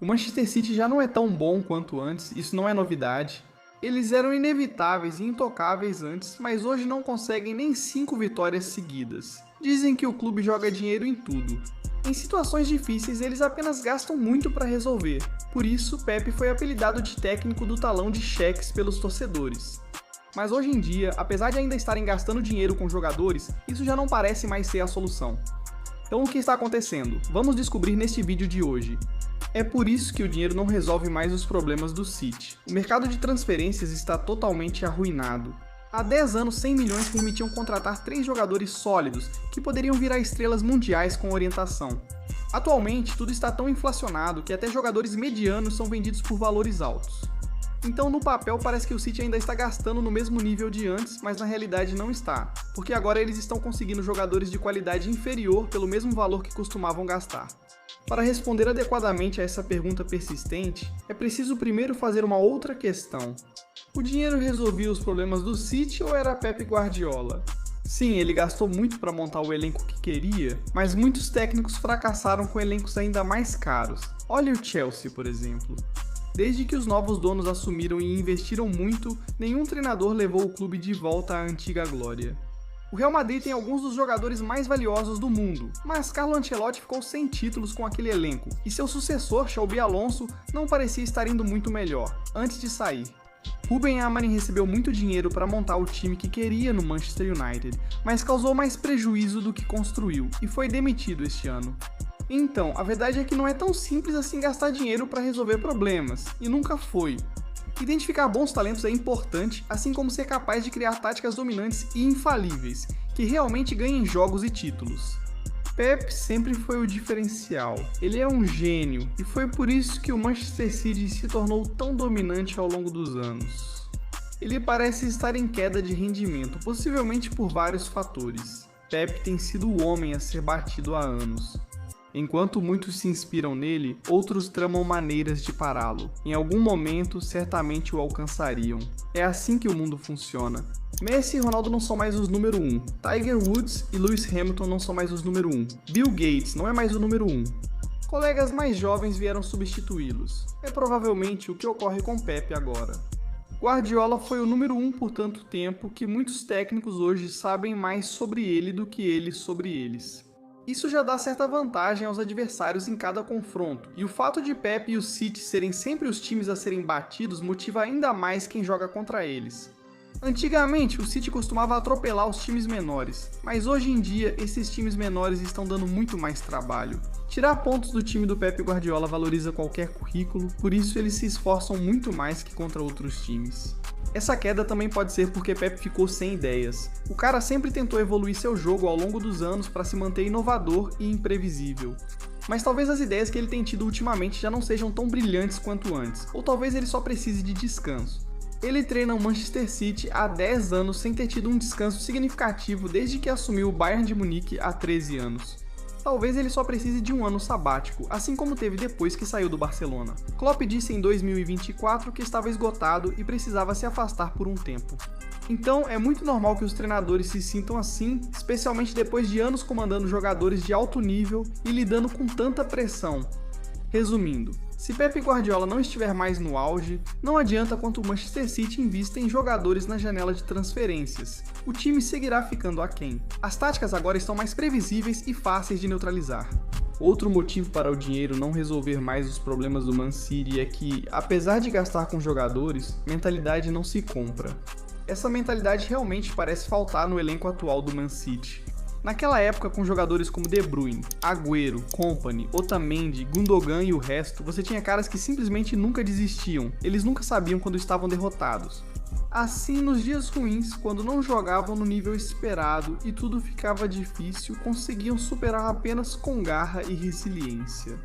O Manchester City já não é tão bom quanto antes, isso não é novidade. Eles eram inevitáveis e intocáveis antes, mas hoje não conseguem nem 5 vitórias seguidas. Dizem que o clube joga dinheiro em tudo. Em situações difíceis, eles apenas gastam muito para resolver. Por isso, Pep foi apelidado de técnico do talão de cheques pelos torcedores. Mas hoje em dia, apesar de ainda estarem gastando dinheiro com jogadores, isso já não parece mais ser a solução. Então o que está acontecendo? Vamos descobrir neste vídeo de hoje. É por isso que o dinheiro não resolve mais os problemas do City. O mercado de transferências está totalmente arruinado. Há 10 anos, 100 milhões permitiam contratar 3 jogadores sólidos, que poderiam virar estrelas mundiais com orientação. Atualmente, tudo está tão inflacionado que até jogadores medianos são vendidos por valores altos. Então, no papel, parece que o City ainda está gastando no mesmo nível de antes, mas na realidade não está, porque agora eles estão conseguindo jogadores de qualidade inferior pelo mesmo valor que costumavam gastar. Para responder adequadamente a essa pergunta persistente, é preciso primeiro fazer uma outra questão. O dinheiro resolvia os problemas do City ou era Pep Guardiola? Sim, ele gastou muito para montar o elenco que queria, mas muitos técnicos fracassaram com elencos ainda mais caros. Olhe o Chelsea, por exemplo. Desde que os novos donos assumiram e investiram muito, nenhum treinador levou o clube de volta à antiga glória. O Real Madrid tem alguns dos jogadores mais valiosos do mundo, mas Carlo Ancelotti ficou sem títulos com aquele elenco, e seu sucessor, Xabi Alonso, não parecia estar indo muito melhor, antes de sair. Ruben Amorim recebeu muito dinheiro para montar o time que queria no Manchester United, mas causou mais prejuízo do que construiu, e foi demitido este ano. Então, a verdade é que não é tão simples assim gastar dinheiro para resolver problemas, e nunca foi. Identificar bons talentos é importante, assim como ser capaz de criar táticas dominantes e infalíveis, que realmente ganhem jogos e títulos. Pep sempre foi o diferencial, ele é um gênio, e foi por isso que o Manchester City se tornou tão dominante ao longo dos anos. Ele parece estar em queda de rendimento, possivelmente por vários fatores. Pep tem sido o homem a ser batido há anos. Enquanto muitos se inspiram nele, outros tramam maneiras de pará-lo. Em algum momento, certamente o alcançariam. É assim que o mundo funciona. Messi e Ronaldo não são mais os número 1. Tiger Woods e Lewis Hamilton não são mais os número 1. Bill Gates não é mais o número 1. Colegas mais jovens vieram substituí-los. É provavelmente o que ocorre com Pep agora. Guardiola foi o número 1 por tanto tempo que muitos técnicos hoje sabem mais sobre ele do que ele sobre eles. Isso já dá certa vantagem aos adversários em cada confronto, e o fato de Pep e o City serem sempre os times a serem batidos motiva ainda mais quem joga contra eles. Antigamente, o City costumava atropelar os times menores, mas hoje em dia esses times menores estão dando muito mais trabalho. Tirar pontos do time do Pep Guardiola valoriza qualquer currículo, por isso eles se esforçam muito mais que contra outros times. Essa queda também pode ser porque Pep ficou sem ideias. O cara sempre tentou evoluir seu jogo ao longo dos anos para se manter inovador e imprevisível. Mas talvez as ideias que ele tem tido ultimamente já não sejam tão brilhantes quanto antes, ou talvez ele só precise de descanso. Ele treina o Manchester City há 10 anos sem ter tido um descanso significativo desde que assumiu o Bayern de Munique há 13 anos. Talvez ele só precise de um ano sabático, assim como teve depois que saiu do Barcelona. Klopp disse em 2024 que estava esgotado e precisava se afastar por um tempo. Então é muito normal que os treinadores se sintam assim, especialmente depois de anos comandando jogadores de alto nível e lidando com tanta pressão. Resumindo, se Pep Guardiola não estiver mais no auge, não adianta quanto o Manchester City invista em jogadores na janela de transferências. O time seguirá ficando aquém. As táticas agora estão mais previsíveis e fáceis de neutralizar. Outro motivo para o dinheiro não resolver mais os problemas do Man City é que, apesar de gastar com jogadores, mentalidade não se compra. Essa mentalidade realmente parece faltar no elenco atual do Man City. Naquela época, com jogadores como De Bruyne, Agüero, Kompany, Otamendi, Gundogan e o resto, você tinha caras que simplesmente nunca desistiam, eles nunca sabiam quando estavam derrotados. Assim, nos dias ruins, quando não jogavam no nível esperado e tudo ficava difícil, conseguiam superar apenas com garra e resiliência.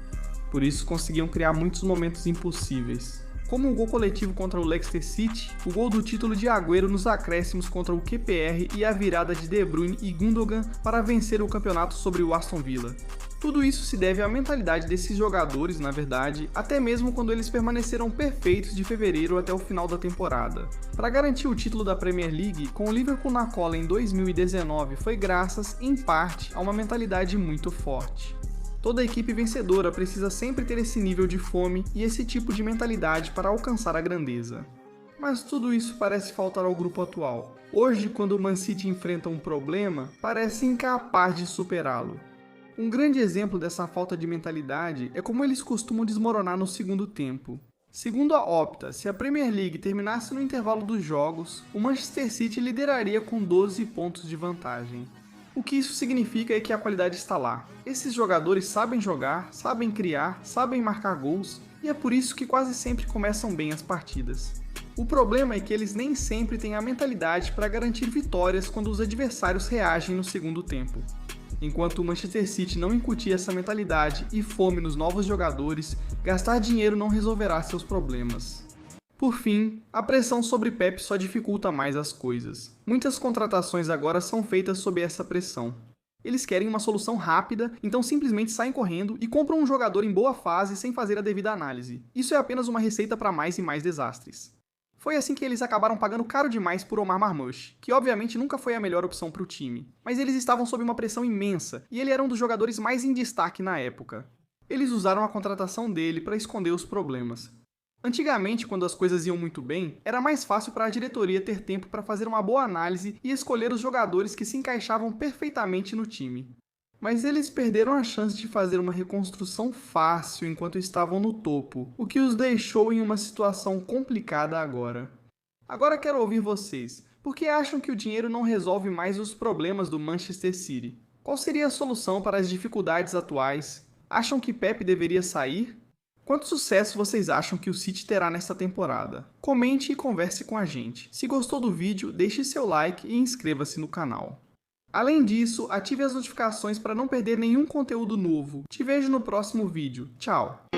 Por isso conseguiam criar muitos momentos impossíveis. Como o gol coletivo contra o Leicester City, o gol do título de Agüero nos acréscimos contra o QPR e a virada de De Bruyne e Gundogan para vencer o campeonato sobre o Aston Villa. Tudo isso se deve à mentalidade desses jogadores, na verdade, até mesmo quando eles permaneceram perfeitos de fevereiro até o final da temporada. Para garantir o título da Premier League, com o Liverpool na cola em 2019 foi graças, em parte, a uma mentalidade muito forte. Toda equipe vencedora precisa sempre ter esse nível de fome e esse tipo de mentalidade para alcançar a grandeza. Mas tudo isso parece faltar ao grupo atual. Hoje, quando o Man City enfrenta um problema, parece incapaz de superá-lo. Um grande exemplo dessa falta de mentalidade é como eles costumam desmoronar no segundo tempo. Segundo a Opta, se a Premier League terminasse no intervalo dos jogos, o Manchester City lideraria com 12 pontos de vantagem. O que isso significa é que a qualidade está lá. Esses jogadores sabem jogar, sabem criar, sabem marcar gols, e é por isso que quase sempre começam bem as partidas. O problema é que eles nem sempre têm a mentalidade para garantir vitórias quando os adversários reagem no segundo tempo. Enquanto o Manchester City não incutir essa mentalidade e fome nos novos jogadores, gastar dinheiro não resolverá seus problemas. Por fim, a pressão sobre Pep só dificulta mais as coisas. Muitas contratações agora são feitas sob essa pressão. Eles querem uma solução rápida, então simplesmente saem correndo e compram um jogador em boa fase sem fazer a devida análise. Isso é apenas uma receita para mais e mais desastres. Foi assim que eles acabaram pagando caro demais por Omar Marmoush, que obviamente nunca foi a melhor opção para o time. Mas eles estavam sob uma pressão imensa, e ele era um dos jogadores mais em destaque na época. Eles usaram a contratação dele para esconder os problemas. Antigamente, quando as coisas iam muito bem, era mais fácil para a diretoria ter tempo para fazer uma boa análise e escolher os jogadores que se encaixavam perfeitamente no time. Mas eles perderam a chance de fazer uma reconstrução fácil enquanto estavam no topo, o que os deixou em uma situação complicada agora. Agora quero ouvir vocês. Por que acham que o dinheiro não resolve mais os problemas do Manchester City? Qual seria a solução para as dificuldades atuais? Acham que Pep deveria sair? Quanto sucesso vocês acham que o City terá nesta temporada? Comente e converse com a gente. Se gostou do vídeo, deixe seu like e inscreva-se no canal. Além disso, ative as notificações para não perder nenhum conteúdo novo. Te vejo no próximo vídeo. Tchau!